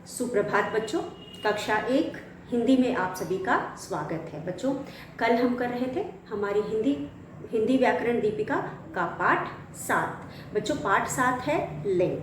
सुप्रभात बच्चों। कक्षा 1 हिंदी में आप सभी का स्वागत है। बच्चों, कल हम कर रहे थे हमारी हिंदी व्याकरण दीपिका का पाठ 7। बच्चों, पाठ 7 है लिंग।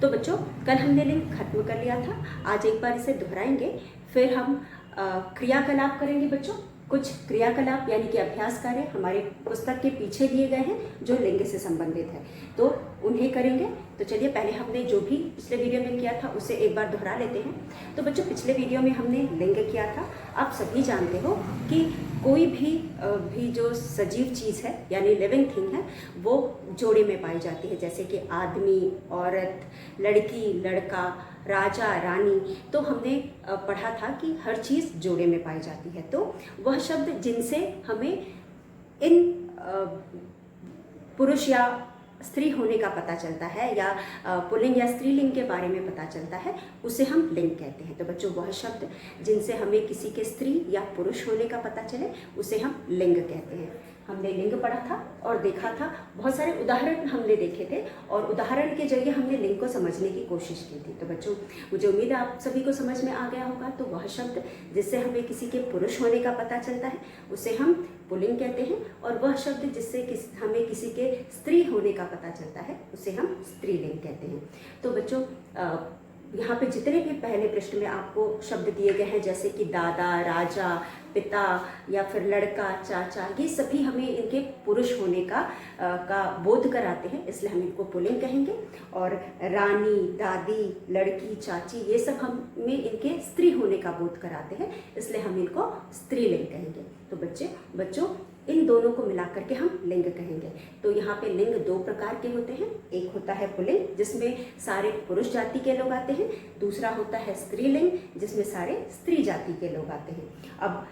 तो बच्चों, कल हमने लिंग खत्म कर लिया था। आज एक बार इसे दोहराएंगे, फिर हम क्रियाकलाप करेंगे। बच्चों, कुछ क्रियाकलाप यानी कि अभ्यास कार्य हमारे पुस्तक के पीछे दिए गए हैं जो लिंग से संबंधित है, तो उन्हें करेंगे। तो चलिए, पहले हमने जो भी पिछले वीडियो में किया था उसे एक बार दोहरा लेते हैं। तो बच्चों, पिछले वीडियो में हमने लिंग किया था। आप सभी जानते हो कि कोई भी जो सजीव चीज़ है यानी लिविंग थिंग है वो जोड़े में पाई जाती है, जैसे कि आदमी, औरत, लड़की, लड़का, राजा, रानी। तो हमने पढ़ा था कि हर चीज़ जोड़े में पाई जाती है। तो वह शब्द जिनसे हमें इन पुरुष या स्त्री होने का पता चलता है या पुल्लिंग या स्त्रीलिंग के बारे में पता चलता है, उसे हम लिंग कहते हैं। तो बच्चों, वह शब्द जिनसे हमें किसी के स्त्री या पुरुष होने का पता चले उसे हम लिंग कहते हैं। हमने लिंग पढ़ा था और देखा था, बहुत सारे उदाहरण हमने देखे थे और उदाहरण के जरिए हमने लिंग को समझने की कोशिश की थी। तो बच्चों, मुझे उम्मीद है आप सभी को समझ में आ गया होगा। तो वह शब्द जिससे हमें किसी के पुरुष होने का पता चलता है उसे हम पुल्लिंग कहते हैं, और वह शब्द जिससे हमें किसी के स्त्री होने का पता चलता है उसे हम स्त्रीलिंग कहते हैं। तो बच्चों, यहाँ पे जितने भी पहले पृष्ठ में आपको शब्द दिए गए हैं, जैसे कि दादा, राजा, पिता या फिर लड़का, चाचा, ये सभी हमें इनके पुरुष होने का बोध कराते हैं, इसलिए हम इनको पुल्लिंग कहेंगे। और रानी, दादी, लड़की, चाची, ये सब हमें इनके स्त्री होने का बोध कराते हैं, इसलिए हम इनको स्त्रीलिंग कहेंगे। तो बच्चों, इन दोनों को मिलाकर के हम लिंग कहेंगे। तो यहाँ पे लिंग 2 प्रकार के होते हैं। एक होता है पुल्लिंग, जिसमें सारे पुरुष जाति के लोग आते हैं। दूसरा होता है स्त्रीलिंग, जिसमें सारे स्त्री जाति के लोग आते हैं। अब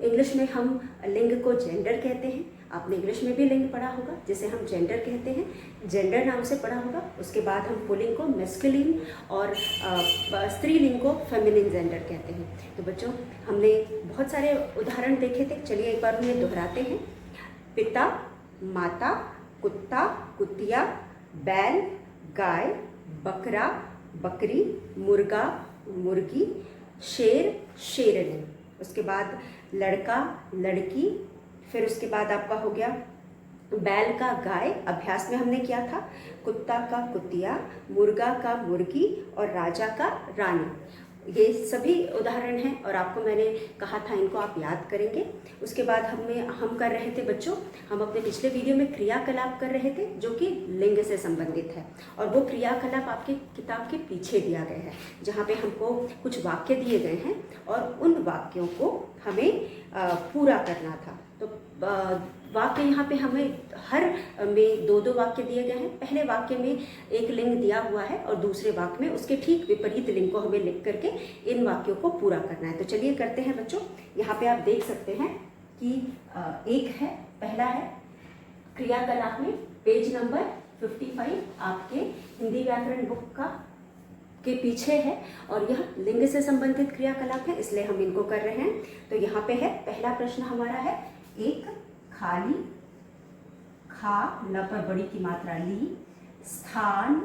इंग्लिश में हम लिंग को जेंडर कहते हैं। आपने इंग्लिश में भी लिंग पढ़ा होगा, जिसे हम जेंडर कहते हैं, जेंडर नाम से पढ़ा होगा। उसके बाद हम पुल्लिंग को मैस्कुलिन और स्त्रीलिंग को फेमिनिन जेंडर कहते हैं। तो बच्चों, हमने बहुत सारे उदाहरण देखे थे, चलिए एक बार उन्हें दोहराते हैं। पिता, माता, कुत्ता, कुतिया, बैल, गाय, बकरा, बकरी, मुर्गा, मुर्गी, शेर, शेरनी। उसके बाद लड़का, लड़की, फिर उसके बाद आपका हो गया बैल का गाय, अभ्यास में हमने किया था, कुत्ता का कुतिया, मुर्गा का मुर्गी और राजा का रानी। ये सभी उदाहरण हैं और आपको मैंने कहा था इनको आप याद करेंगे। उसके बाद हम कर रहे थे बच्चों, हम अपने पिछले वीडियो में क्रियाकलाप कर रहे थे जो कि लिंग से संबंधित है, और वो क्रियाकलाप आपकी किताब के पीछे दिया गया है, जहाँ पे हमको कुछ वाक्य दिए गए हैं और उन वाक्यों को हमें पूरा करना था। तो वाक्य यहाँ पे हमें हर में 2-2 वाक्य दिए गए हैं। पहले वाक्य में एक लिंग दिया हुआ है और दूसरे वाक्य में उसके ठीक विपरीत लिंग को हमें लिख करके इन वाक्यों को पूरा करना है। तो चलिए करते हैं बच्चों। यहाँ पे आप देख सकते हैं कि एक है, पहला है क्रियाकलाप में पेज नंबर 55 आपके हिंदी व्याकरण बुक के पीछे है, और यह लिंग से संबंधित क्रियाकलाप है, इसलिए हम इनको कर रहे हैं। तो यहाँ पे है, पहला प्रश्न हमारा है, एक खाली, खा, ल पर बड़ी की मात्रा ली, स्थान,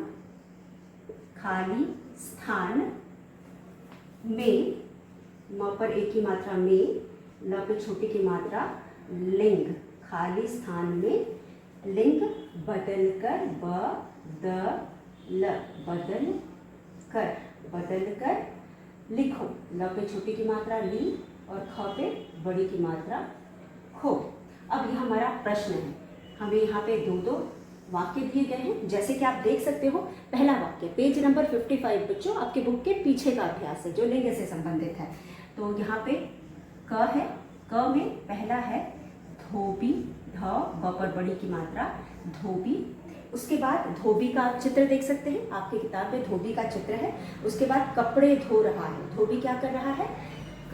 खाली स्थान, में, म पर एक की मात्रा में, ल पे छोटी की मात्रा लिंग, खाली स्थान में लिंग बदल कर, बदल कर लिखो। ल पे छोटी की मात्रा ली और ख पे बड़ी की मात्रा खो। अब यह हमारा प्रश्न है, हमें यहाँ पे 2-2 वाक्य दिए गए हैं, जैसे कि आप देख सकते हो। पहला वाक्य पेज नंबर 55 बच्चों आपके बुक के पीछे का अभ्यास है जो लिंग से संबंधित है। तो यहाँ पे क है, क में पहला है धोबी, ध, ब पर बड़ी की मात्रा धोबी। उसके बाद धोबी का आप चित्र देख सकते हैं, आपकी किताब में धोबी का चित्र है। उसके बाद कपड़े धो रहा है, धोबी क्या कर रहा है,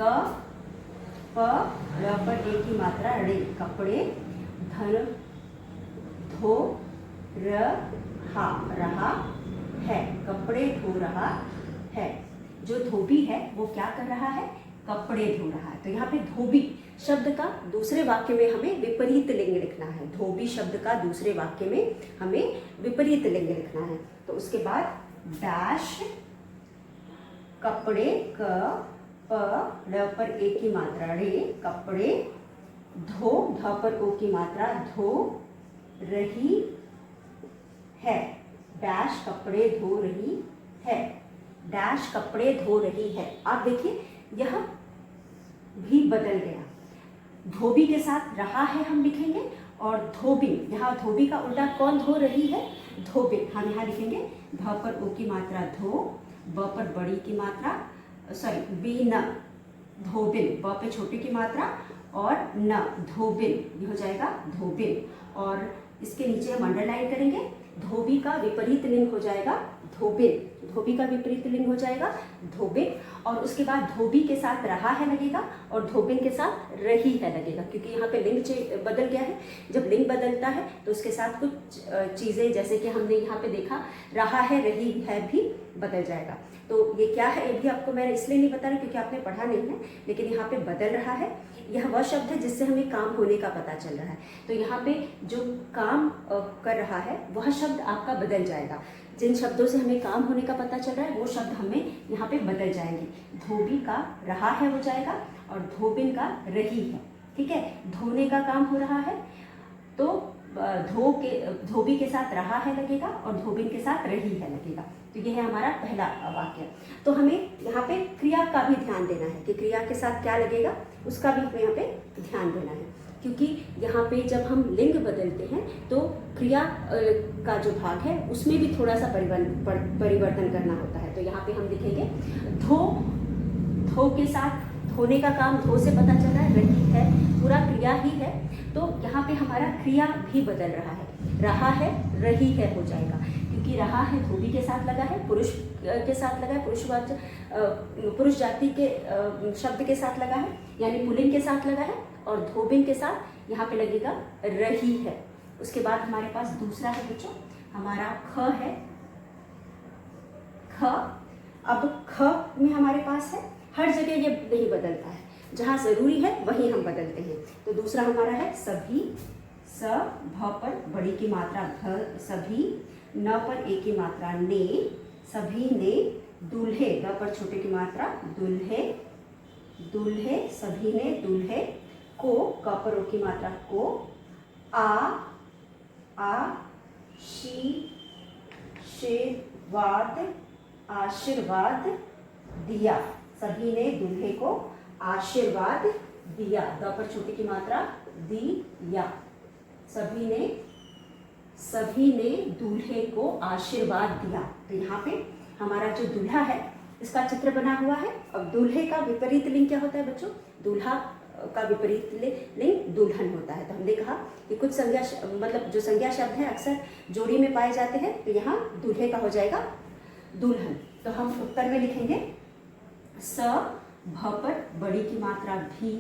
क, प, र पर एक की मात्रा रे, कपड़े, धन, धो, रहा है, कपड़े धो रहा है। जो धोबी है वो क्या कर रहा है, कपड़े धो रहा है। तो यहाँ पे धोबी शब्द का दूसरे वाक्य में हमें विपरीत लिंग लिखना है। धोबी शब्द का दूसरे वाक्य में हमें विपरीत लिंग लिखना है। तो उसके बाद डैश कपड़े, क प ड़ पर ए की मात्रा रे, कपड़े, धो, ध पर ओ की मात्रा धो रही है, डैश कपड़े धो रही है, डैश कपड़े धो रही है। आप देखिए यह भी बदल गया, धोबी के साथ रहा है हम लिखेंगे, और धोबिन, यहाँ धोबी का उल्टा कौन धो रही है, धोबिन। हम यहाँ लिखेंगे ध पर ओ की मात्रा धो, ब पर बड़ी की मात्रा बी न, धोबिन, ब पे छोटी की मात्रा और न, धोबिन, ये हो जाएगा धोबिन। और इसके नीचे हम अंडरलाइन करेंगे, धोबी का विपरीत लिंग हो जाएगा धोबिन, धोबी का विपरीत लिंग हो जाएगा धोबिन। और उसके बाद धोबी के साथ रहा है लगेगा और धोबिन के साथ रही है लगेगा, क्योंकि यहाँ पे लिंग बदल गया है। जब लिंग बदलता है तो उसके साथ कुछ चीज़ें, जैसे कि हमने यहाँ पे देखा रहा है, रही है भी बदल जाएगा। तो ये क्या है, ये भी आपको मैंने इसलिए नहीं बता रही क्योंकि आपने पढ़ा नहीं है, लेकिन यहाँ पे बदल रहा है। यह वह शब्द है जिससे हमें काम होने का पता चल रहा है। तो यहाँ पे जो काम कर रहा है वह शब्द आपका बदल जाएगा। जिन शब्दों से हमें काम होने का पता चल रहा है वो शब्द हमें यहाँ पे बदल जाएंगे। धोबी का रहा है हो जाएगा और धोबिन का रही है। ठीक है, धोने का काम हो रहा है तो धोबी के साथ रहा है लगेगा और धोबिन के साथ रही है लगेगा। तो ये है हमारा पहला वाक्य। तो हमें यहाँ पे क्रिया का भी ध्यान देना है कि क्रिया के साथ क्या लगेगा, उसका भी हमें यहाँ पे ध्यान देना है, क्योंकि यहाँ पे जब हम लिंग बदलते हैं तो क्रिया का जो भाग है उसमें भी थोड़ा सा परिवर्तन करना होता है। तो यहाँ पे हम लिखेंगे धो के साथ, धोने का काम धो से पता चल रहा है, रही है पूरा क्रिया ही है, तो यहाँ पे हमारा क्रिया भी बदल रहा है, रहा है रही है हो जाएगा, क्योंकि रहा है धोबी के साथ लगा है, पुरुष के साथ लगा है, पुरुष जाति के शब्द के साथ लगा है, यानी पुल्लिंग के साथ लगा है, और धोबिन के साथ यहाँ पे लगेगा रही है। उसके बाद हमारे पास दूसरा है बच्चों, हमारा ख है, ख। अब ख में हमारे पास है, हर जगह ये नहीं बदलता है, जहाँ ज़रूरी है वहीं हम बदलते हैं। तो दूसरा हमारा है सभी, स भ पर बड़ी की मात्रा भ, सभी, न पर ए की मात्रा ने, सभी ने, दूल्हे, द पर छोटे की मात्रा दुल्हे, दूल्हे, सभी ने दूल्हे को, क पर ओ की मात्रा को, आशीर्वाद दिया, सभी ने दूल्हे को आशीर्वाद दिया, द पर छोटी की मात्रा दिया, सभी ने दूल्हे को आशीर्वाद दिया। तो यहाँ पे हमारा जो दूल्हा है इसका चित्र बना हुआ है। अब दूल्हे का विपरीत लिंग क्या होता है बच्चों, दूल्हा का विपरीत लिंग दुल्हन होता है। तो हमने कहा कि कुछ संज्ञा मतलब जो संज्ञा शब्द है अक्सर जोड़ी में पाए जाते हैं, तो यहाँ दूल्हे का हो जाएगा दुल्हन। तो हम उत्तर में लिखेंगे स भ पर बड़ी की मात्रा भी,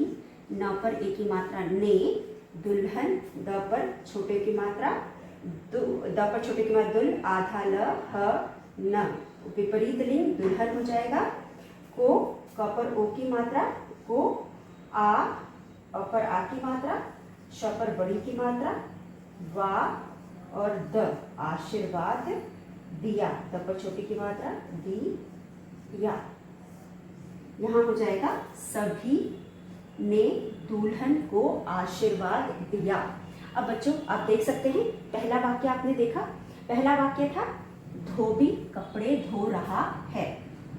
न पर ए की मात्रा ने, दुल्हन, द पर छोटे की मात्रा दुल, आधा ल, ह न, विपरीत लिंग दुल्हन हो जाएगा, को, क पर ओ की मात्रा को, आ पर आ की मात्रा, श पर बड़ी की मात्रा, वा और द, आशीर्वाद दिया, द पर छोटी की मात्रा दिया। यहाँ हो जाएगा सभी ने दुल्हन को आशीर्वाद दिया। अब बच्चों आप देख सकते हैं, पहला वाक्य आपने देखा, पहला वाक्य था धोबी कपड़े धो रहा है,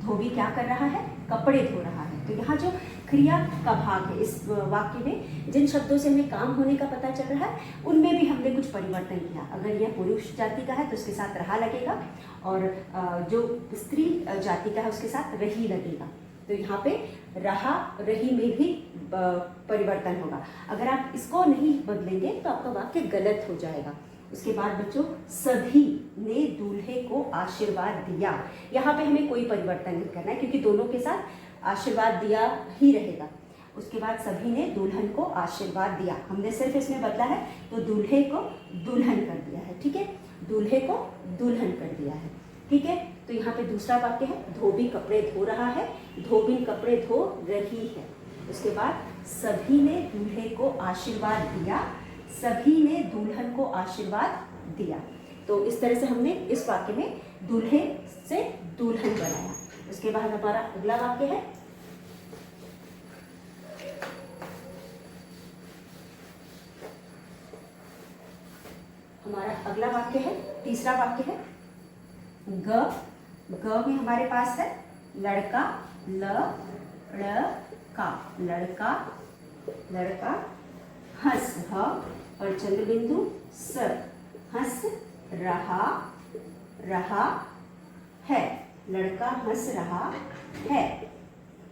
धोबी क्या कर रहा है, कपड़े धो रहा है। तो यहाँ जो क्रिया का भाग है इस वाक्य में, जिन शब्दों से हमें काम होने का पता चल रहा है उनमें भी हमने कुछ परिवर्तन किया। अगर यह पुरुष जाति का है तो उसके साथ रहा लगेगा, और जो स्त्री जाति का है उसके साथ रही लगेगा। तो यहाँ पे रहा रही में भी परिवर्तन होगा। अगर आप इसको नहीं बदलेंगे तो आपका वाक्य गलत हो जाएगा। उसके बाद बच्चों सभी ने दूल्हे को आशीर्वाद दिया, यहाँ पे हमें कोई परिवर्तन नहीं करना है क्योंकि दोनों के साथ आशीर्वाद दिया ही रहेगा। उसके बाद सभी ने दुल्हन को आशीर्वाद दिया, हमने सिर्फ इसमें बदला है तो दूल्हे को दुल्हन कर दिया है। ठीक है, दूल्हे को दुल्हन कर दिया है। ठीक है, तो यहाँ पे दूसरा वाक्य है धोबी कपड़े धो रहा है, धोबिन कपड़े धो रही है। उसके बाद सभी ने दूल्हे को आशीर्वाद दिया, सभी ने दुल्हन को आशीर्वाद दिया। तो इस तरह से हमने इस वाक्य में दूल्हे से दुल्हन बनाया। उसके बाद हमारा अगला वाक्य है, हमारा अगला वाक्य है, तीसरा वाक्य है ग। ग में हमारे पास है लड़का, लड़का, लड़का, लड़का, हंस ह और चंद्र बिंदु स, हंस रहा, रहा है, लड़का हंस रहा है।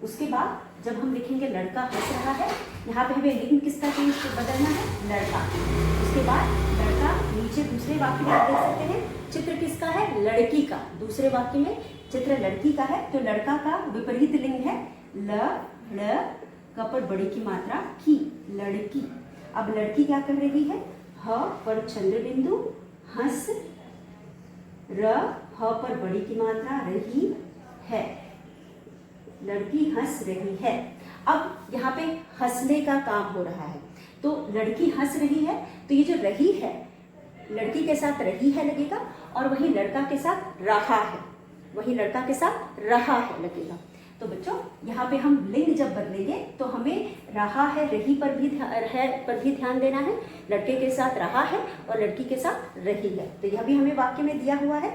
उसके बाद जब हम लिखेंगे लड़का हंस रहा है, यहाँ पे हमें लिंग किसका चेंज बदलना है, लड़का। उसके बाद लड़का, नीचे दूसरे वाक्य में आप देख सकते हैं चित्र किसका है, लड़की का। दूसरे वाक्य में चित्र लड़की का है, तो लड़का का विपरीत लिंग है ल पर बड़ी की मात्रा की, लड़की। अब लड़की क्या कर रही है, ह पर चंद्र बिंदु, हंस, ह पर बड़ी की मात्रा रही है, लड़की हंस रही है। अब यहाँ पे हंसने का काम हो रहा है, तो लड़की हंस रही है, तो ये जो रही है लड़की के साथ रही है लगेगा, और वही लड़का के साथ रहा है, वही लड़का के साथ रहा है लगेगा। तो बच्चों यहाँ पे हम लिंग जब बदलेंगे तो हमें रहा है, रही पर भी ध्यान देना है। लड़के के साथ रहा है और लड़की के साथ रही है, तो यह भी हमें वाक्य में दिया हुआ है।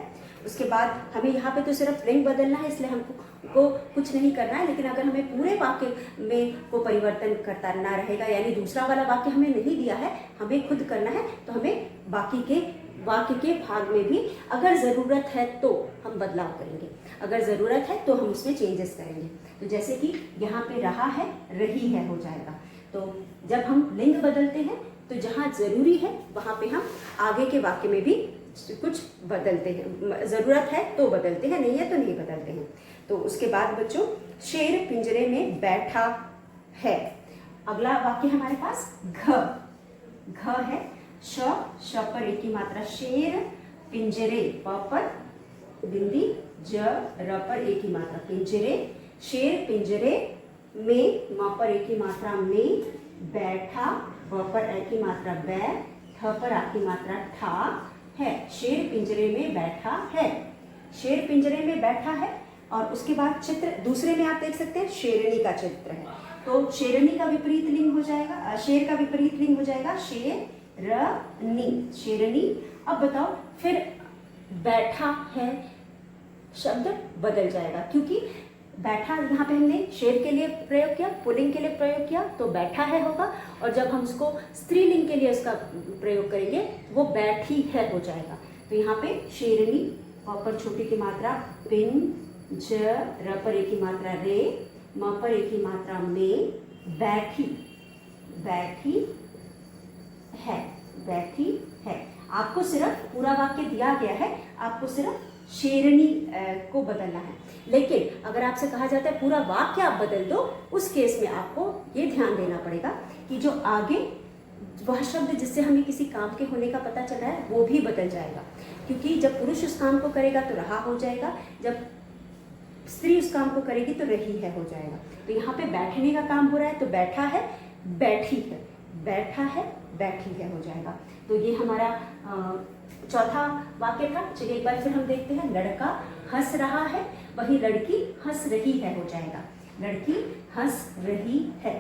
उसके बाद हमें यहाँ पे तो सिर्फ लिंग बदलना है, इसलिए हमको कुछ नहीं करना है। लेकिन अगर हमें पूरे वाक्य में को परिवर्तन करना रहेगा, यानी दूसरा वाला वाक्य हमें नहीं दिया है, हमें खुद करना है, तो हमें बाकी के वाक्य के भाग में भी अगर ज़रूरत है तो हम बदलाव करेंगे, अगर ज़रूरत है तो हम उसमें चेंजेस करेंगे। तो जैसे कि यहाँ पे रहा है, रही है हो जाएगा। तो जब हम लिंग बदलते हैं तो जहाँ ज़रूरी है वहाँ पे हम आगे के वाक्य में भी कुछ बदलते हैं, ज़रूरत है तो बदलते हैं, नहीं है तो नहीं बदलते हैं। तो उसके बाद बच्चों, शेर पिंजरे में बैठा है। अगला वाक्य हमारे पास घ है, श पर एक की मात्रा, शेर पिंजरे, प पर बिंदी, ज र पर एक की मात्रा, पिंजरे, शेर पिंजरे में, म पर एक की मात्रा में, बैठा, ब पर ए की मात्रा बै, ठ पर आ की मात्रा ठा है, शेर पिंजरे में बैठा है, शेर पिंजरे में बैठा है। और उसके बाद चित्र दूसरे में आप देख सकते हैं शेरनी का चित्र है, तो शेरनी का विपरीत लिंग हो जाएगा, शेर का विपरीत लिंग हो जाएगा शेरनी, शेरनी। अब बताओ, फिर बैठा है शब्द बदल जाएगा, क्योंकि बैठा यहाँ पे हमने शेर के लिए प्रयोग किया, पुल्लिंग के लिए प्रयोग किया, तो बैठा है होगा। और जब हम उसको स्त्रीलिंग के लिए उसका प्रयोग करेंगे वो बैठी है हो जाएगा। तो यहाँ पे शेरनी, प पर छोटी की मात्रा पिन, ज र पर एक की मात्रा रे, म पर एक की मात्रा में, बैठी, बैठी है, बैठी है। आपको सिर्फ पूरा वाक्य दिया गया है, आपको सिर्फ शेरनी को बदलना है। लेकिन अगर आपसे कहा जाता है पूरा वाक्य आप बदल दो, उस केस में आपको ये ध्यान देना पड़ेगा कि जो आगे वह शब्द जिससे हमें किसी काम के होने का पता चल रहा है वो भी बदल जाएगा, क्योंकि जब पुरुष उस काम को करेगा तो रहा हो जाएगा, जब स्त्री उस काम को करेगी तो रही है हो जाएगा। तो यहाँ पे बैठने का काम हो रहा है, तो बैठा है, बैठी है, बैठा है, बैठी है हो जाएगा। तो ये हमारा चौथा वाक्य था। चलिए एक बार फिर हम देखते हैं, लड़का हंस रहा है, वही लड़की हंस रही है हो जाएगा, लड़की हंस रही है,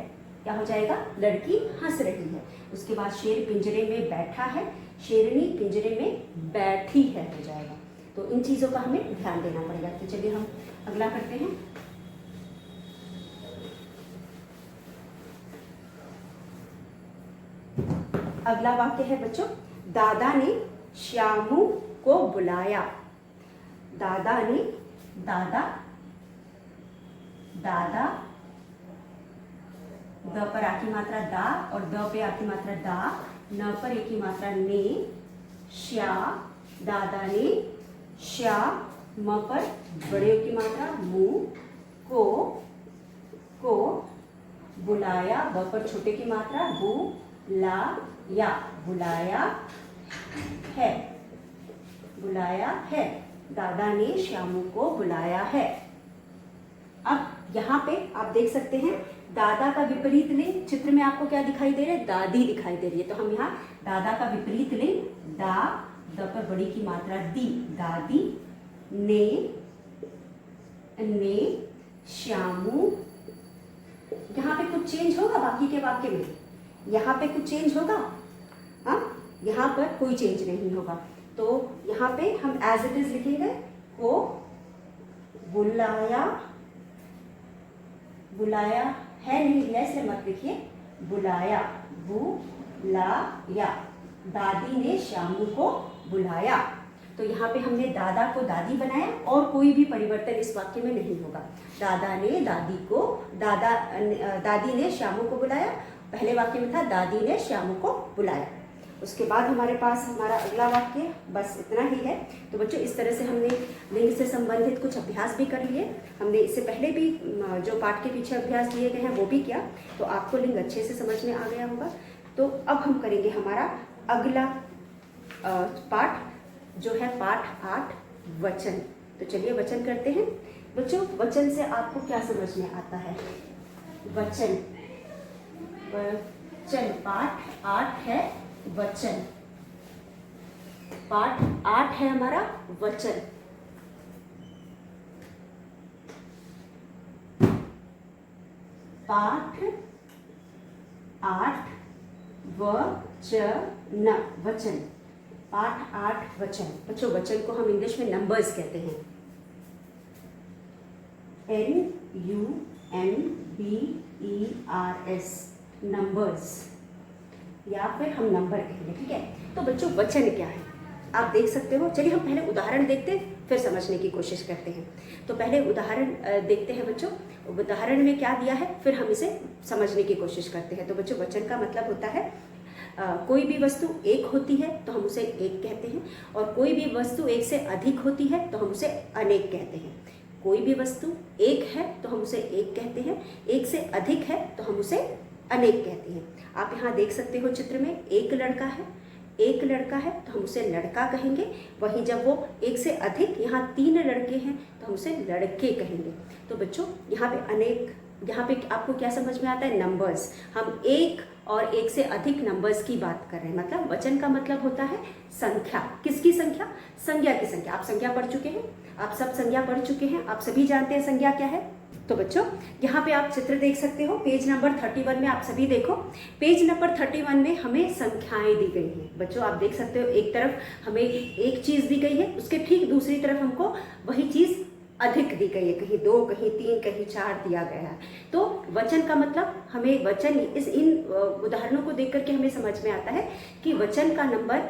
क्या हो जाएगा, लड़की हंस रही है। उसके बाद शेर पिंजरे में बैठा है, शेरनी पिंजरे में बैठी है हो जाएगा। तो इन चीज़ों का हमें ध्यान देना पड़ेगा। तो चलिए हम अगला करते हैं। अगला वाक्य है बच्चों, दादा ने श्यामू को बुलाया। दादा ने, दादा, दादा, द पर आ की मात्रा दा और द पे आ की मात्रा दा, न पर एक की मात्रा ने, श्या, दादा ने श्या, म पर बड़े की मात्रा मु, को बुलाया, ब पर छोटे की मात्रा बु, ला, या, बुलाया है, बुलाया है, दादा ने श्यामू को बुलाया है। अब यहाँ पे आप देख सकते हैं दादा का विपरीत लिंग, चित्र में आपको क्या दिखाई दे रहा है, दादी दिखाई दे रही है। तो हम यहाँ दादा का विपरीत लिंग दा, द पर बड़ी की मात्रा दी, दादी ने ने श्यामू, यहाँ पे कुछ चेंज होगा बाकी के वाक्य में? यहाँ पे कुछ चेंज होगा? हाँ, यहाँ पर कोई चेंज नहीं होगा। तो यहाँ पे हम एज इट इज लिखेंगे, को बुलाया, बुलाया है नहीं दिया इसलिए मत लिखिए, बुलाया, बुलाया, दादी ने श्यामू को बुलाया। तो यहाँ पे हमने दादा को दादी बनाया और कोई भी परिवर्तन इस वाक्य में नहीं होगा। दादा ने दादी को, दादी ने श्यामू को बुलाया, पहले वाक्य में था दादी ने श्यामू को बुलाया। उसके बाद हमारे पास हमारा अगला वाक्य बस इतना ही है। तो बच्चों इस तरह से हमने लिंग से संबंधित कुछ अभ्यास भी कर लिए। हमने इससे पहले भी जो पाठ के पीछे अभ्यास दिए गए हैं वो भी किया, तो आपको लिंग अच्छे से समझ में आ गया होगा। तो अब हम करेंगे हमारा अगला पाठ जो है पाठ 8 वचन। तो चलिए वचन करते हैं। बच्चों वचन से आपको क्या समझ में आता है? वचन, वचन पाठ 8 है वचन, पाठ 8 है हमारा वचन। पाठ 8 वचन, वचन, पाठ 8 वचन। बच्चों वचन को हम इंग्लिश में नंबर्स कहते हैं, NUMBERS, नंबर्स, या फिर हम नंबर कहेंगे, ठीक है। तो बच्चों वचन क्या है आप देख सकते हो। चलिए हम पहले उदाहरण देखते हैं फिर समझने की कोशिश करते हैं। तो पहले उदाहरण देखते हैं बच्चों। उदाहरण में क्या दिया है फिर हम इसे समझने की कोशिश करते हैं। तो बच्चों वचन का मतलब होता है कोई भी वस्तु एक होती है तो हम उसे एक कहते हैं, और कोई भी वस्तु एक से अधिक होती है तो हम उसे अनेक कहते हैं। कोई भी वस्तु एक है तो हम उसे एक कहते हैं, एक से अधिक है तो हम उसे अनेक कहते हैं। आप यहाँ देख सकते हो चित्र में एक लड़का है, एक लड़का है तो हम उसे लड़का कहेंगे। वहीं जब वो एक से अधिक, यहाँ 3 लड़के हैं तो हम उसे लड़के कहेंगे। तो बच्चों यहाँ पे अनेक, यहाँ पे आपको क्या समझ में आता है? नंबर्स। हम एक और एक से अधिक नंबर्स की बात कर रहे हैं। मतलब वचन का मतलब होता है संख्या। किसकी संख्या? संज्ञा की संख्या। आप संज्ञा पढ़ चुके हैं, आप सब संज्ञा पढ़ चुके हैं, आप सभी जानते हैं संज्ञा क्या है। तो बच्चों यहाँ पे आप चित्र देख सकते हो, पेज नंबर 31 में आप सभी देखो। पेज नंबर 31 में हमें संख्याएं दी गई हैं। बच्चों आप देख सकते हो एक तरफ हमें एक चीज़ दी गई है, उसके ठीक दूसरी तरफ हमको वही चीज़ अधिक दी गई है, कहीं 2, कहीं 3, कहीं 4 दिया गया है। तो वचन का मतलब हमें वचन, इन उदाहरणों को देख करके हमें समझ में आता है कि वचन का नंबर,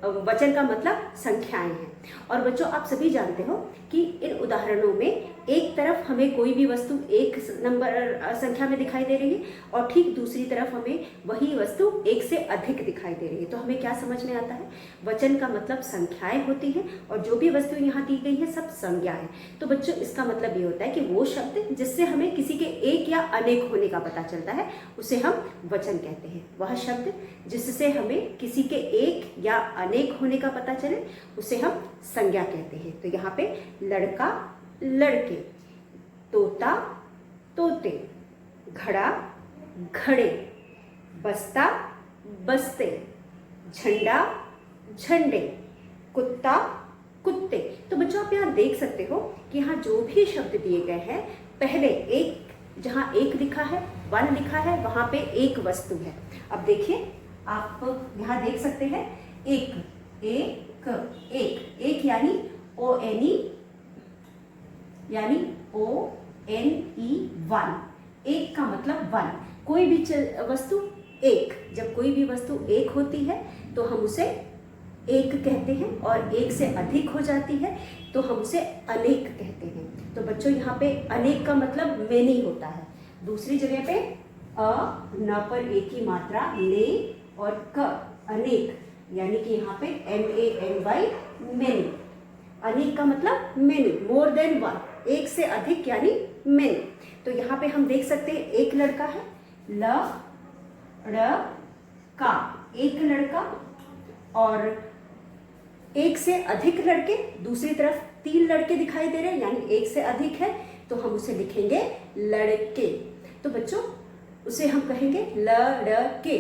वचन का मतलब संख्याएं हैं। और बच्चों आप सभी जानते हो कि इन उदाहरणों में एक तरफ हमें कोई भी वस्तु एक नंबर संख्या में दिखाई दे रही है और ठीक दूसरी तरफ हमें वही वस्तु एक से अधिक दिखाई दे रही है। तो हमें क्या समझ में आता है? वचन का मतलब संख्याएं होती हैं और जो भी वस्तु यहाँ दी गई है सब संज्ञा है। तो बच्चों इसका मतलब ये होता है कि वो शब्द जिससे हमें किसी के एक या अनेक होने का पता चलता है उसे हम वचन कहते हैं। वह शब्द जिससे हमें किसी के एक या अनेक होने का पता चले उसे हम संज्ञा कहते हैं। तो यहाँ पे लड़का, लड़के, तोता, तोते, घड़ा, घड़े, बस्ता, बस्ते, झंडा, झंडे, कुत्ता, कुत्ते। तो बच्चों आप यहाँ देख सकते हो कि यहाँ जो भी शब्द दिए गए हैं, पहले एक, जहाँ एक लिखा है, 1 लिखा है, वहाँ पे एक वस्तु है। अब देखिए आप यहाँ देख सकते हैं एक, एक, एक, एक यानी ONE, यानी ONE 1। एक का मतलब 1। कोई भी वस्तु एक, जब कोई भी वस्तु एक होती है तो हम उसे एक कहते हैं, और एक से अधिक हो जाती है तो हम उसे अनेक कहते हैं। तो बच्चों यहाँ पे अनेक का मतलब मेनी होता है। दूसरी जगह पे न पर एक ही मात्रा, ने और क, अनेक, यानी कि यहाँ पे MANY, मेनी। अनेक का मतलब मेनी, मोर देन 1, एक से अधिक यानी मेनी। तो यहाँ पे हम देख सकते हैं एक लड़का है, लड़का, एक लड़का, और एक से अधिक लड़के, दूसरी तरफ 3 लड़के दिखाई दे रहे हैं यानी एक से अधिक है तो हम उसे लिखेंगे लड़के। तो बच्चों उसे हम कहेंगे लड़के,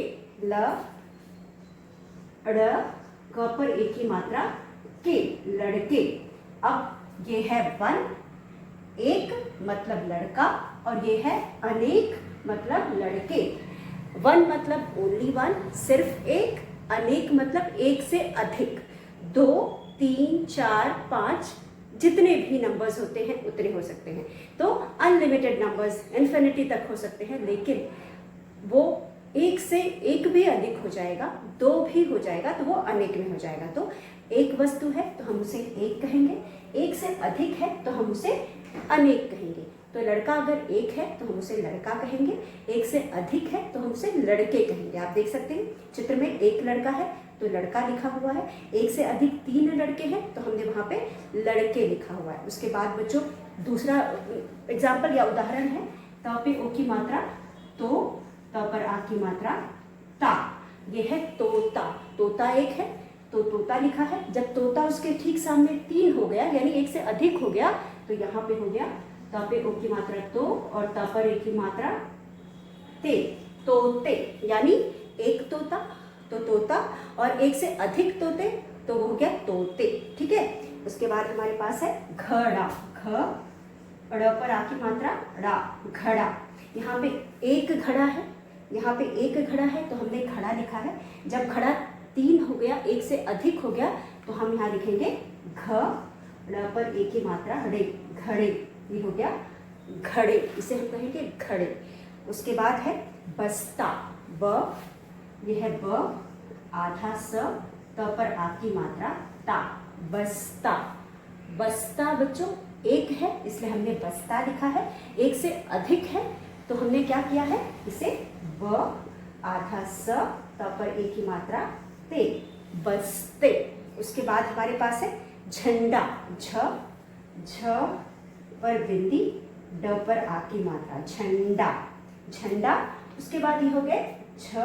क पर एक ही मात्रा के, लड़के। अब ये है 1, एक मतलब लड़का और ये है अनेक मतलब लड़के। वन मतलब ओनली वन, सिर्फ एक। अनेक मतलब एक से अधिक, 2, 3, 4, 5, जितने भी नंबर्स होते हैं उतने हो सकते हैं। तो अनलिमिटेड नंबर्स इन्फिनिटी तक हो सकते हैं, लेकिन वो एक से एक भी अधिक हो जाएगा, 2 भी हो जाएगा तो वो अनेक में हो जाएगा। तो एक वस्तु है तो हम उसे एक कहेंगे, एक से अधिक है तो हम उसे अनेक कहेंगे। तो लड़का अगर एक है तो हम उसे लड़का कहेंगे, एक से अधिक है तो हम उसे लड़के कहेंगे। आप देख सकते हैं चित्र में एक लड़का है तो लड़का लिखा हुआ है, एक से अधिक 3 लड़के हैं तो हमने वहाँ पे लड़के लिखा हुआ है। उसके बाद बच्चों दूसरा एग्जाम्पल या उदाहरण है, त पे ओ की मात्रा तो, त पर आ की मात्रा ता। ये है तोता, तोता एक है तो तोता लिखा है। जब तोता उसके ठीक सामने 3 हो गया यानी एक से अधिक हो गया तो यहाँ पे हो गया त पे ओ की मात्रा तो और त पर ए की मात्रा ते, तोते। यानी एक तोता तो तोता और एक से अधिक तोते तो वो हो गया तोते। ठीक है, उसके बाद हमारे पास है घड़ा, घ ड़ पर आ की मात्रा ड़ा, घड़ा। यहाँ पे एक घड़ा है, यहाँ पे एक घड़ा है तो हमने घड़ा लिखा है। जब घड़ा 3 हो गया, एक से अधिक हो गया तो हम यहाँ लिखेंगे घ ड़ पर ए की मात्रा ड़े, घड़े। ये हो गया घड़े, इसे हम कहेंगे घड़े। उसके बाद है बस्ता, ब, यह है ब आधा स, त पर आ की मात्रा ता, बस्ता। बस्ता बच्चों एक है इसलिए हमने बस्ता लिखा है, एक से अधिक है तो हमने क्या किया है, इसे ब आधा स, त पर ए की मात्रा ते, बस्ते। उसके बाद हमारे पास है झंडा, झ, झ पर बिंदी, ड पर आ की मात्रा, झंडा, झंडा। उसके बाद ये हो गए झ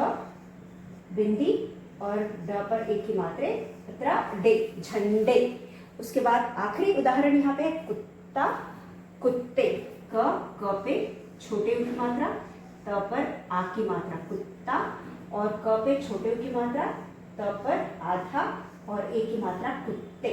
बिंदी और ड पर ए की मात्रा डे, झंडे। उसके बाद आखिरी उदाहरण यहाँ पे कुत्ता, कुत्ते, क पे छोटे उ की मात्रा, त पर आ की मात्रा कुत्ता और क पे छोटे उ की मात्रा, त पर आधा और ए की मात्रा कुत्ते।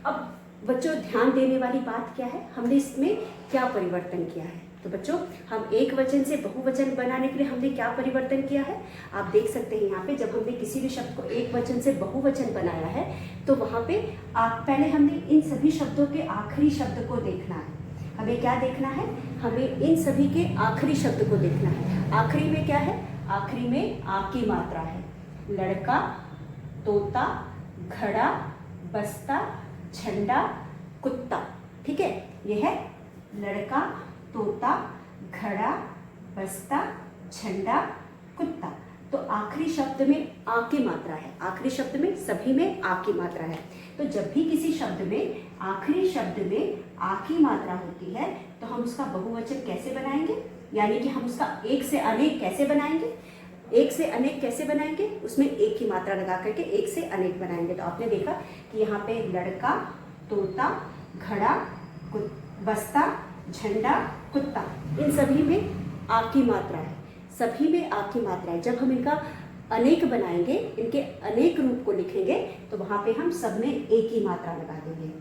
अब बच्चों ध्यान देने वाली बात क्या है, हमने इसमें क्या परिवर्तन किया है। तो बच्चों हम एक वचन से बहुवचन बनाने के लिए हमने क्या परिवर्तन किया है, आप देख सकते हैं यहाँ पे जब हमने किसी भी शब्द को एक वचन से बहुवचन बनाया है तो वहाँ पे पहले हमने इन सभी शब्दों के आखिरी शब्द को देखना है। हमें क्या देखना है, हमें इन सभी के आखिरी शब्द को देखना है। आखिरी में क्या है, आखिरी में आ की मात्रा है। लड़का, तोता, घड़ा, बस्ता, झंडा, कुत्ता। ठीक है, यह है लड़का, तोता, घड़ा, बस्ता, झंडा, कुत्ता। तो आखिरी शब्द में आ की मात्रा है, आखिरी शब्द में सभी में आ की मात्रा है। तो जब भी किसी शब्द में आखिरी शब्द में आ की मात्रा होती है तो हम उसका बहुवचन कैसे बनाएंगे, यानी कि हम उसका एक से अनेक कैसे बनाएंगे। एक से अनेक कैसे बनाएंगे, उसमें एक की मात्रा लगा करके एक से अनेक बनाएंगे। तो आपने देखा कि यहाँ पे लड़का, तोता, घड़ा, बस्ता, झंडा, कुत्ता, इन सभी में आ की मात्रा है, सभी में आ की मात्रा है। जब हम इनका अनेक बनाएंगे, इनके अनेक रूप को लिखेंगे तो वहाँ पे हम सब में एक ही मात्रा लगा देंगे।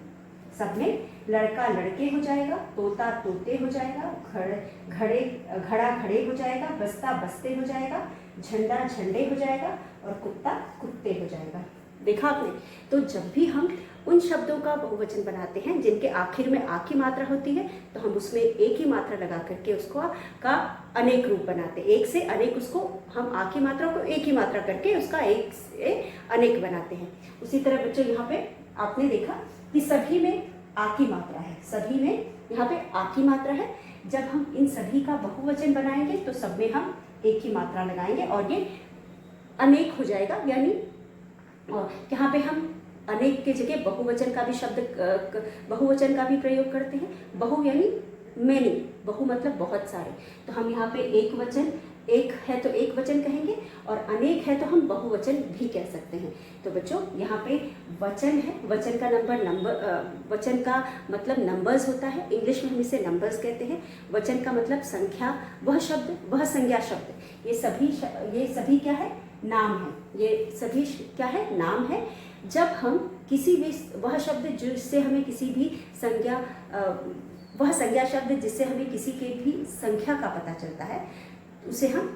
सब में लड़का लड़के हो जाएगा, तोता तोते हो जाएगा, घड़ा घड़े हो जाएगा, बस्ता बस्ते हो जाएगा, झंडा झंडे हो जाएगा और कुत्ता कुत्ते हो जाएगा। देखा आपने। तो जब भी हम उन शब्दों का बहुवचन बनाते हैं जिनके आखिर में आ की मात्रा होती है तो हम उसमें एक ही मात्रा लगा करके उसको का अनेक रूप बनाते हैं। एक से अनेक, उसको हम आ की मात्रा को एक ही मात्रा करके उसका एक से अनेक बनाते हैं। उसी तरह बच्चों यहाँ पे आपने देखा कि सभी में आ की मात्रा है, सभी में यहाँ पे आ की मात्रा है। जब हम इन सभी का बहुवचन बनाएंगे तो सब में हम एक ही मात्रा लगाएंगे और ये अनेक हो जाएगा। यानी यहाँ पे हम अनेक के जगह बहुवचन का भी बहुवचन का भी प्रयोग करते हैं। बहु यानी मैनी, बहु मतलब बहुत सारे। तो हम यहाँ पे एक वचन, एक है तो एक वचन कहेंगे और अनेक है तो हम बहुवचन भी कह सकते हैं। तो बच्चों यहाँ पे वचन है, वचन का वचन का मतलब नंबर्स होता है, इंग्लिश में हम इसे नंबर्स कहते हैं। वचन का मतलब संख्या, वह शब्द, वह संज्ञा शब्द, ये सभी क्या है, नाम है। ये सभी क्या है, नाम है। जब हम किसी भी वह शब्द जिससे हमें किसी भी संज्ञा वह संज्ञा शब्द जिससे हमें किसी के भी संख्या का पता चलता है उसे हम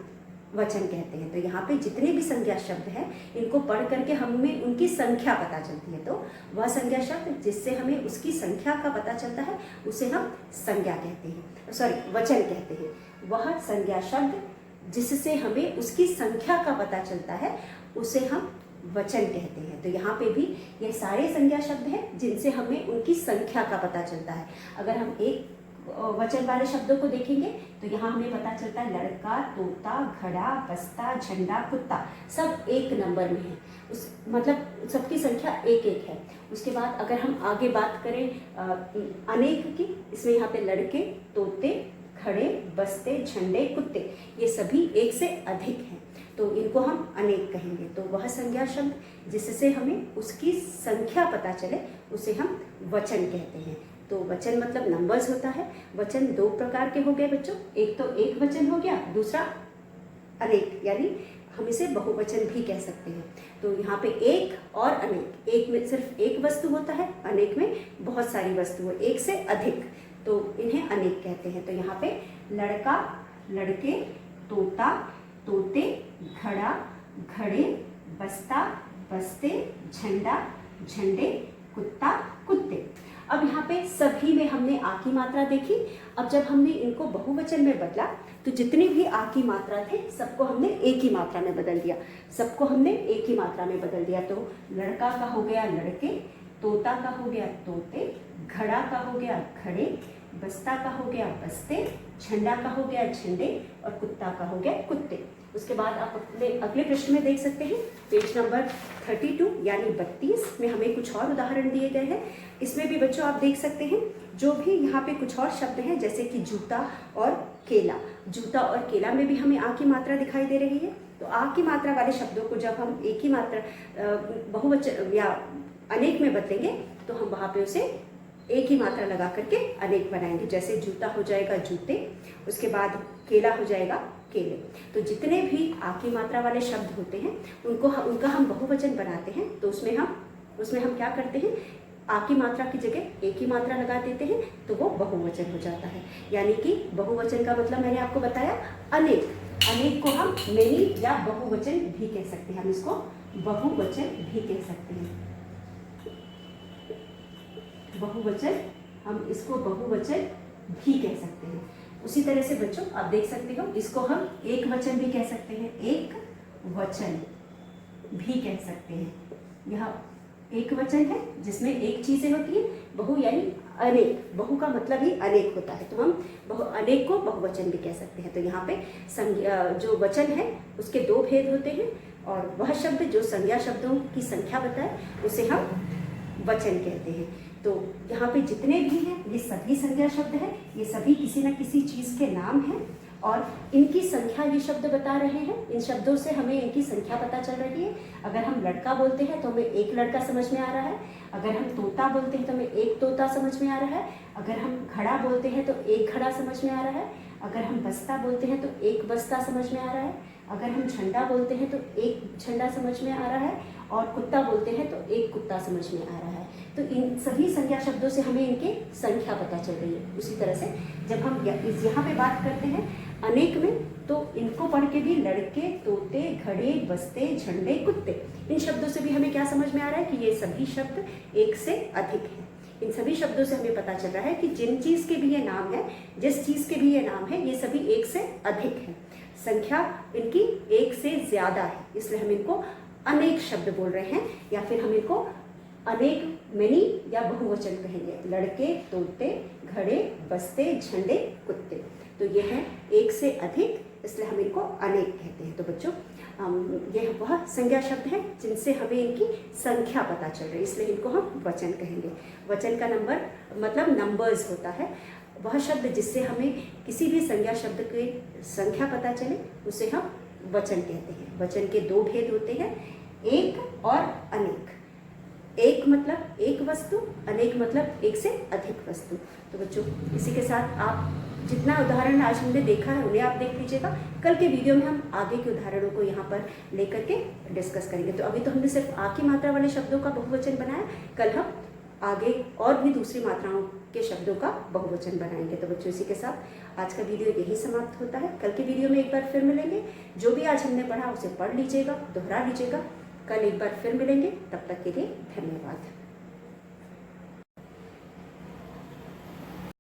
वचन कहते हैं। तो यहाँ पे जितने भी संज्ञा शब्द हैं इनको पढ़ करके हमें उनकी संख्या पता चलती है। तो वह संज्ञा शब्द जिससे हमें उसकी संख्या का पता चलता है उसे हम संज्ञा कहते हैं, सॉरी वचन कहते हैं। वह संज्ञा शब्द जिससे हमें उसकी संख्या का पता चलता है उसे हम वचन कहते हैं। तो यहाँ पे भी ये सारे संज्ञा शब्द हैं जिनसे हमें उनकी संख्या का पता चलता है। अगर हम एक वचन वाले शब्दों को देखेंगे तो यहाँ हमें पता चलता है लड़का, तोता, घड़ा, बस्ता, झंडा, कुत्ता, सब एक नंबर में है। उस मतलब सबकी संख्या एक एक है। उसके बाद अगर हम आगे बात करें अनेक की, इसमें यहाँ पे लड़के, तोते, घड़े, बस्ते, झंडे, कुत्ते, ये सभी एक से अधिक हैं, तो इनको हम अनेक कहेंगे। तो वह संज्ञा शब्द जिससे हमें उसकी संख्या पता चले उसे हम वचन कहते हैं। तो वचन मतलब नंबर्स होता है। वचन दो प्रकार के हो गए बच्चों, एक तो एक वचन हो गया, दूसरा अनेक, यानी हम इसे बहुवचन भी कह सकते हैं। तो यहाँ पे एक और अनेक, एक में सिर्फ एक वस्तु होता है, अनेक में बहुत सारी वस्तु है, एक से अधिक, तो इन्हें अनेक कहते हैं। तो यहाँ पे लड़का, लड़के, तोता, तोते, घड़ा, घड़े, बस्ता, बस्ते, झंडा, झंडे, कुत्ता, कुत्ते। अब यहाँ पे सभी में हमने आ की मात्रा देखी। अब जब हमने इनको बहुवचन में बदला तो जितने भी आ की मात्रा थे सबको हमने एक ही मात्रा में बदल दिया, सबको हमने एक ही मात्रा में बदल दिया। तो लड़का का हो गया लड़के, तोता का हो गया तोते, घड़ा का हो गया घड़े, बस्ता का हो गया बस्ते, झंडा का हो गया झंडे और कुत्ता का हो गया कुत्ते। उसके बाद आप अपने अगले प्रश्न में देख सकते हैं पेज नंबर 32 यानी 32 में हमें कुछ और उदाहरण दिए गए हैं। इसमें भी बच्चों आप देख सकते हैं जो भी यहाँ पे कुछ और शब्द हैं जैसे कि जूता और केला। जूता और केला में भी हमें आ की मात्रा दिखाई दे रही है। तो आ की मात्रा वाले शब्दों को जब हम एक ही मात्रा बहुवचन या अनेक में बदलेंगे तो हम वहाँ पे उसे एक ही मात्रा लगा करके अनेक बनाएंगे। जैसे जूता हो जाएगा जूते, उसके बाद केला हो जाएगा केले। तो जितने भी आ की मात्रा वाले शब्द होते हैं उनका हम बहुवचन बनाते हैं। तो उसमें हम क्या करते हैं, आ की मात्रा की जगह एक ही मात्रा लगा देते हैं तो वो बहुवचन हो जाता है। यानी कि बहुवचन का मतलब मैंने आपको बताया अनेक। अनेक को हम मेनी या बहुवचन भी कह सकते हैं, हम इसको बहुवचन भी कह सकते हैं। बहुवचन, हम इसको बहुवचन भी कह सकते हैं। उसी तरह से बच्चों आप देख सकते हो इसको हम एक वचन भी कह सकते हैं, एक वचन भी कह सकते हैं। यह एक वचन है जिसमें एक चीजें होती है, बहु यानी अनेक, बहु का मतलब ही अनेक होता है, तो हम अनेक को बहुवचन भी कह सकते हैं। तो यहाँ पे जो वचन है उसके दो भेद होते हैं और वह शब्द जो संज्ञा शब्दों की संख्या बताए उसे हम वचन कहते हैं। तो यहाँ पे जितने भी हैं ये सभी संज्ञा शब्द हैं, ये सभी किसी न किसी चीज़ के नाम हैं और इनकी संख्या ये शब्द बता रहे हैं। इन शब्दों से हमें इनकी संख्या पता चल रही है। अगर हम लड़का बोलते हैं तो हमें एक लड़का समझ में आ रहा है, अगर हम तोता बोलते हैं तो हमें एक तोता समझ में आ रहा है, अगर हम घड़ा बोलते हैं तो एक घड़ा समझ में आ रहा है, अगर हम बस्ता बोलते हैं तो एक बस्ता समझ में आ रहा है, अगर हम झंडा बोलते हैं तो एक झंडा समझ में आ रहा है और कुत्ता बोलते हैं तो एक कुत्ता समझ में आ रहा है। तो इन सभी संज्ञा शब्दों से हमें इनकी संख्या पता चल रही है। उसी तरह से जब हम यहाँ पे बात करते हैं अनेक में तो इनको पढ़ के भी लड़के, तोते, घड़े, बस्ते, झंडे, कुत्ते, इन शब्दों से भी हमें क्या समझ में आ रहा है कि ये सभी शब्द एक से अधिक हैं। इन सभी शब्दों से हमें पता चल रहा है कि जिन चीज़ के भी ये नाम है, जिस चीज़ के भी ये नाम है, ये सभी एक से अधिक है, संख्या इनकी एक से ज़्यादा है, इसलिए हम इनको अनेक शब्द बोल रहे हैं या फिर हम इनको अनेक मेनी या बहुवचन कहेंगे। लड़के, तोते, घड़े, बस्ते, झंडे, कुत्ते, तो ये है एक से अधिक, इसलिए हम इनको अनेक कहते हैं। तो बच्चों यह वह संज्ञा शब्द है जिनसे हमें इनकी संख्या पता चल रही है, इसलिए इनको हम वचन कहेंगे। वचन का नंबर मतलब नंबर्स होता है। वह शब्द जिससे हमें किसी भी संज्ञा शब्द की संख्या पता चले उसे हम वचन कहते हैं। वचन के दो भेद होते हैं, एक और अनेक। एक मतलब एक वस्तु, अनेक मतलब एक से अधिक वस्तु। तो बच्चों इसी के साथ आप जितना उदाहरण आज हमने देखा है उन्हें आप देख लीजिएगा। कल के वीडियो में हम आगे के उदाहरणों को यहाँ पर लेकर के डिस्कस करेंगे। तो अभी तो हमने सिर्फ आ की मात्रा वाले शब्दों का बहुवचन बनाया, कल हम आगे और भी दूसरी मात्राओं के शब्दों का बहुवचन बनाएंगे। तो बच्चों इसी के साथ आज का वीडियो यही समाप्त होता है। कल के वीडियो में एक बार फिर मिलेंगे। जो भी आज हमने पढ़ा उसे पढ़ लीजिएगा, दोहरा लीजिएगा। कल एक बार फिर मिलेंगे, तब तक के लिए धन्यवाद।